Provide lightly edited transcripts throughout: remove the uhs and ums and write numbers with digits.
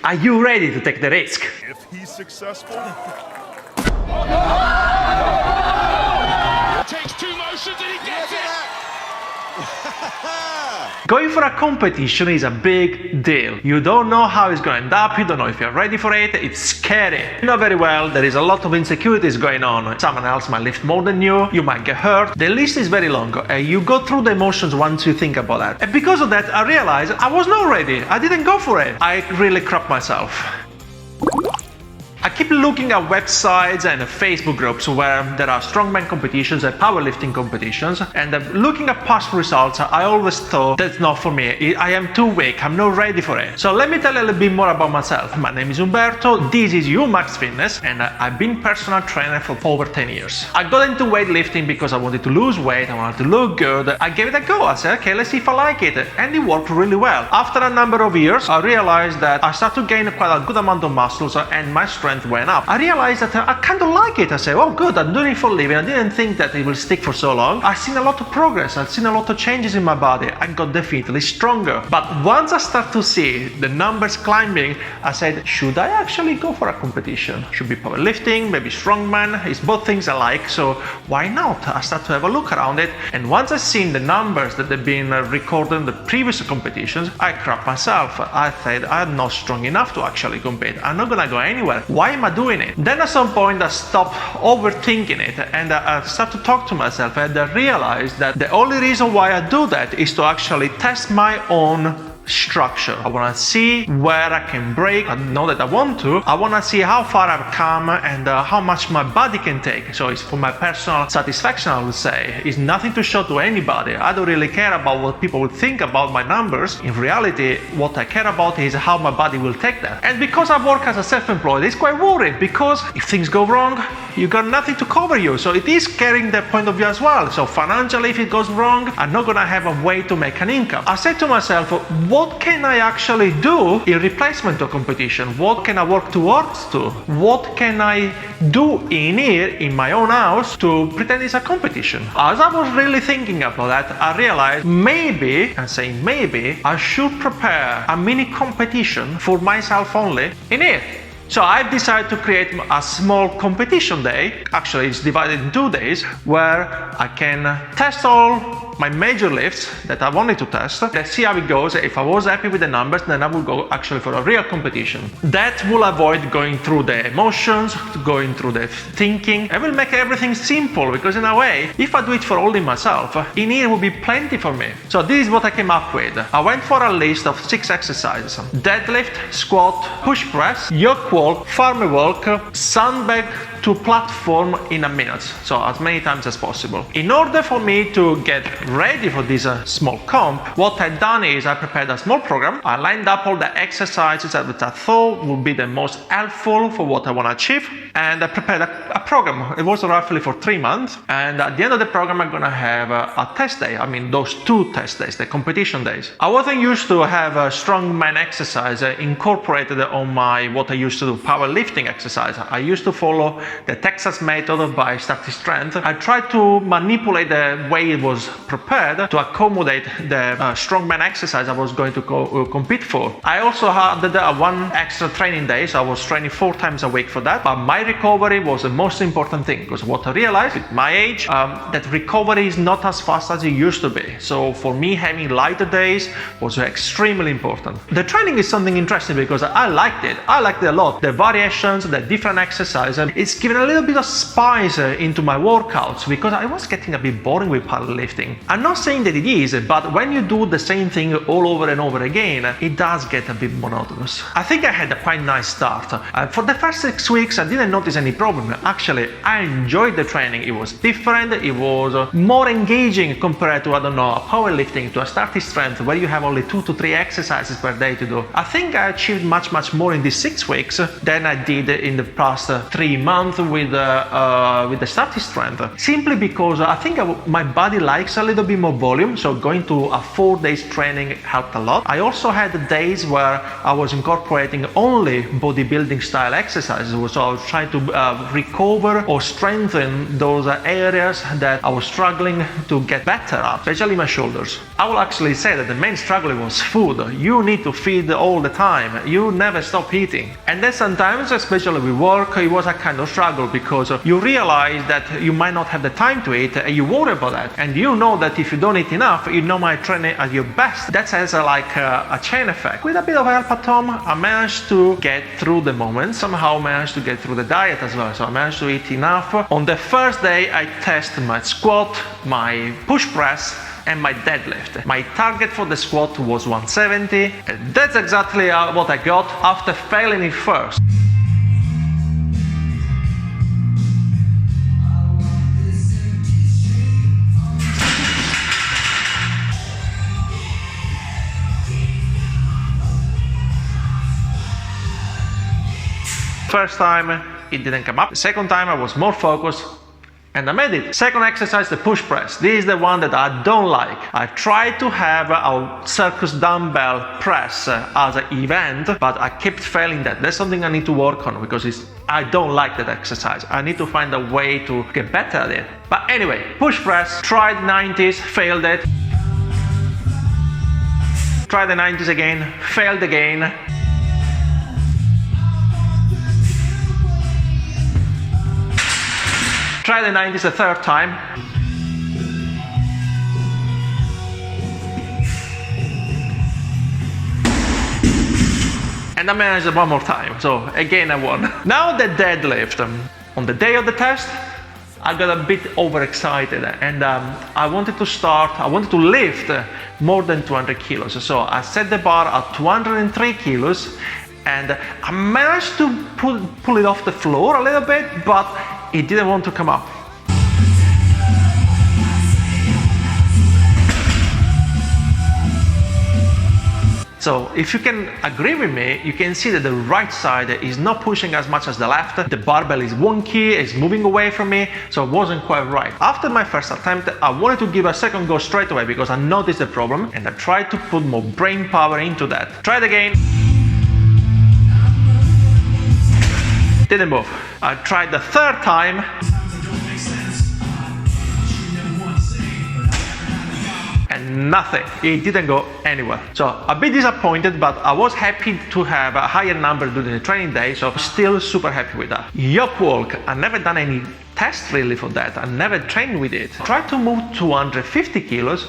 Are you ready to take the risk? If he's successful, takes two motions and he gets it! Going for a competition is a big deal. You don't know how it's going to end up, you don't know if you're ready for it, it's scary. You know very well there is a lot of insecurities going on. Someone else might lift more than you might get hurt. The list is very long. You go through the emotions once you think about that. And because of that, I realized I was not ready. I didn't go for it. I really crap myself. I keep looking at websites and Facebook groups where there are strongman competitions and powerlifting competitions, and looking at past results, I always thought that's not for me. I am too weak, I'm not ready for it. So let me tell you a little bit more about myself. My name is Umberto, this is Umaxfitness, and I've been personal trainer for over 10 years. I got into weightlifting because I wanted to lose weight, I wanted to look good. I gave it a go, I said, okay, let's see if I like it, and it worked really well. After a number of years, I realized that I started to gain quite a good amount of muscles and my strength went up. I realized that I kind of like it. I said, oh good, I'm doing it for a living. I didn't think that it will stick for so long. I've seen a lot of progress. I've seen a lot of changes in my body. I got definitely stronger. But once I start to see the numbers climbing, I said, should I actually go for a competition? Should be powerlifting, maybe strongman. It's both things I like, so why not? I start to have a look around it, and once I seen the numbers that have been recorded in the previous competitions, I crap myself. I said, I'm not strong enough to actually compete. I'm not gonna go anywhere. Why am I doing it? Then at some point I stopped overthinking it, and I started to talk to myself, and I realized that the only reason why I do that is to actually test my own structure. I want to see where I can break. I know that I want to. I want to see how far I've come and how much my body can take. So it's for my personal satisfaction, I would say. It's nothing to show to anybody. I don't really care about what people will think about my numbers. In reality, what I care about is how my body will take that. And because I work as a self-employed, it's quite worried, because if things go wrong, you got nothing to cover you. So it is carrying that point of view as well. So financially, if it goes wrong, I'm not gonna have a way to make an income. I said to myself, what can I actually do in replacement of competition? What can I work towards to? What can I do in here, in my own house, to pretend it's a competition? As I was really thinking about that, I realized maybe, I'm saying maybe, I should prepare a mini competition for myself only in here. So I've decided to create a small competition day. Actually, it's divided in 2 days, where I can test all my major lifts that I wanted to test. Let's see how it goes. If I was happy with the numbers, then I will go actually for a real competition. That will avoid going through the emotions, going through the thinking. I will make everything simple, because in a way, if I do it for only myself, in here will be plenty for me. So this is what I came up with. I went for a list of 6 exercises: deadlift, squat, push press, yoke walk, farmer walk, sandbag to platform in a minute, so as many times as possible. In order for me to get ready for this small comp, what I've done is I prepared a small program. I lined up all the exercises that I thought would be the most helpful for what I want to achieve, and I prepared a program. It was roughly for 3 months, and at the end of the program I'm gonna have a test day. I mean, those 2 test days, the competition days. I wasn't used to have a strongman exercise incorporated on my what I used to do, powerlifting exercise. I used to follow the Texas method by static strength. I tried to manipulate the way it was prepared to accommodate the strongman exercise I was going to compete for. I also had 1 extra training day, so I was training 4 times a week for that. But my recovery was the most important thing, because what I realized at my age, that recovery is not as fast as it used to be. So for me, having lighter days was extremely important. The training is something interesting because I liked it. I liked it a lot. The variations, the different exercises, it's given a little bit of spice into my workouts, because I was getting a bit boring with powerlifting. I'm not saying that it is, but when you do the same thing all over and over again, it does get a bit monotonous. I think I had a quite nice start. For the first 6 weeks, I didn't notice any problem. Actually, I enjoyed the training. It was different. It was more engaging compared to, I don't know, a powerlifting, to a static strength, where you have only 2 to 3 exercises per day to do. I think I achieved much more in these 6 weeks than I did in the past 3 months month with the static strength, simply because I think my body likes a little bit more volume, so going to a 4 days training helped a lot. I also had days where I was incorporating only bodybuilding style exercises, so I was trying to recover or strengthen those areas that I was struggling to get better at, especially my shoulders. I will actually say that the main struggle was food. You need to feed all the time, you never stop eating. And then sometimes, especially with work, it was a kind of struggle because you realize that you might not have the time to eat and you worry about that. And you know that if you don't eat enough, you know my training at your best. That has like a chain effect. With a bit of help at home, I managed to get through the moment, somehow managed to get through the diet as well. So I managed to eat enough. On the first day, I tested my squat, my push press, and my deadlift. My target for the squat was 170, and that's exactly what I got after failing it first. First time, it didn't come up. The second time, I was more focused, and I made it. Second exercise, the push press. This is the one that I don't like. I tried to have a circus dumbbell press as an event, but I kept failing that. That's something I need to work on because I don't like that exercise. I need to find a way to get better at it. But anyway, push press, tried 90s, failed it. Tried the 90s again, failed again. Try the 90s a third time. And I managed it one more time, so again I won. Now the deadlift. On the day of the test, I got a bit overexcited and I wanted to lift more than 200 kilos. So I set the bar at 203 kilos and I managed to pull it off the floor a little bit, but it didn't want to come up. So if you can agree with me, you can see that the right side is not pushing as much as the left. The barbell is wonky, it's moving away from me, so it wasn't quite right. After my first attempt, I wanted to give a second go straight away because I noticed the problem and I tried to put more brain power into that. Try it again. Didn't move. I tried the third time. And nothing. It didn't go anywhere. So a bit disappointed, but I was happy to have a higher number during the training day, so still super happy with that. Yoke walk. I never done any test really for that. I never trained with it. I tried to move 250 kilos.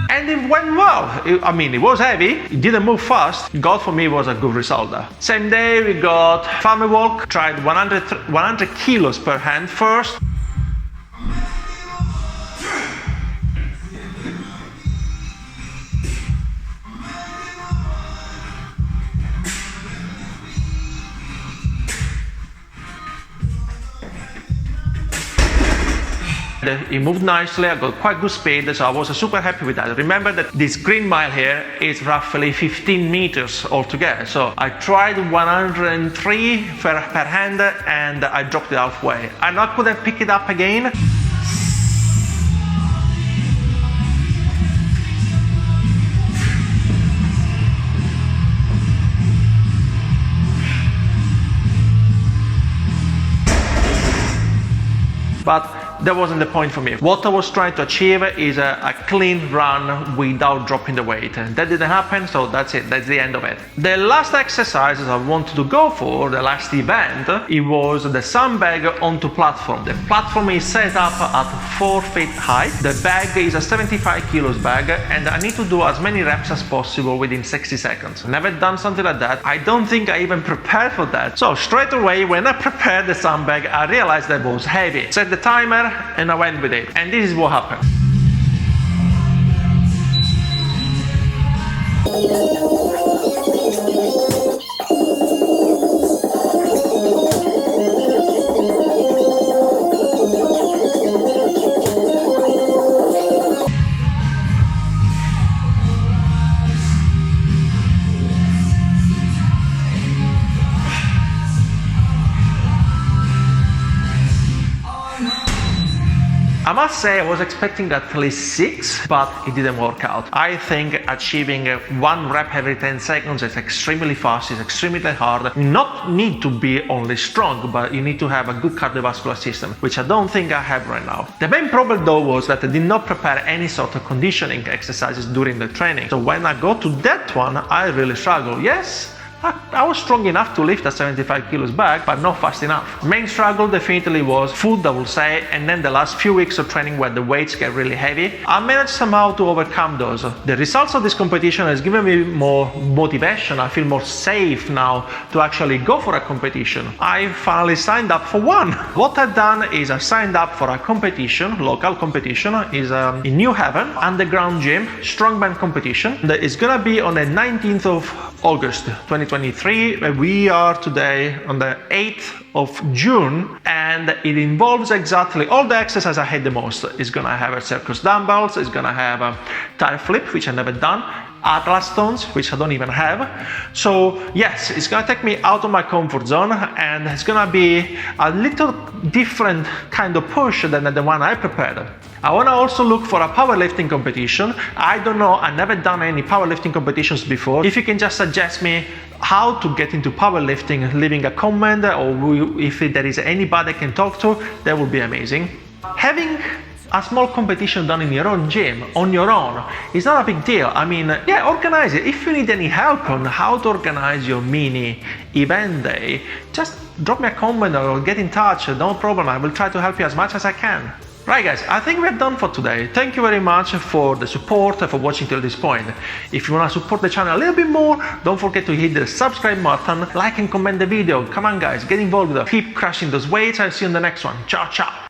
And it went well. I mean, it was heavy, it didn't move fast. God, for me, was a good result. Same day, we got farmer walk, tried 100 kilos per hand first. It moved nicely, I got quite good speed, so I was super happy with that. Remember that this green mile here is roughly 15 meters altogether, so I tried 103 per hand and I dropped it halfway. And I couldn't pick it up again. But that wasn't the point for me. What I was trying to achieve is a clean run without dropping the weight. And that didn't happen, so that's it. That's the end of it. The last exercises I wanted to go for, the last event, it was the sandbag onto platform. The platform is set up at 4 feet high. The bag is a 75 kilos bag, and I need to do as many reps as possible within 60 seconds. Never done something like that. I don't think I even prepared for that. So straight away, when I prepared the sandbag, I realized that it was heavy. Set the timer, there and I went with it. And this is what happened. I must say I was expecting at least 6, but it didn't work out. I think achieving 1 rep every 10 seconds is extremely fast, it's extremely hard. You not need to be only strong, but you need to have a good cardiovascular system, which I don't think I have right now. The main problem though was that I did not prepare any sort of conditioning exercises during the training. So when I go to that one, I really struggle. Yes, I was strong enough to lift a 75 kilos bag, but not fast enough. Main struggle definitely was food, I will say, and then the last few weeks of training where the weights get really heavy. I managed somehow to overcome those. The results of this competition has given me more motivation. I feel more safe now to actually go for a competition. I finally signed up for one. What I've done is I signed up for a competition, local competition, is in New Haven, underground gym, strongman competition. That is gonna be on the 19th of August 2023. We are today on the 8th of June, and it involves exactly all the exercise I hate the most. It's gonna have a circus dumbbells, it's gonna have a tire flip, which I've never done, Atlas stones, which I don't even have. So yes, it's gonna take me out of my comfort zone, and it's gonna be a little different kind of push than the one I prepared. I wanna also look for a powerlifting competition. I don't know, I've never done any powerlifting competitions before. If you can just suggest me how to get into powerlifting, leaving a comment, or if there is anybody I can talk to, that would be amazing. Having a small competition done in your own gym, on your own, is not a big deal. I mean, yeah, organize it. If you need any help on how to organize your mini event day, just drop me a comment or get in touch, no problem. I will try to help you as much as I can. Right guys, I think we're done for today. Thank you very much for the support and for watching till this point. If you want to support the channel a little bit more, don't forget to hit the subscribe button, like and comment the video. Come on guys, get involved with it. Keep crushing those weights. I'll see you in the next one. Ciao, ciao.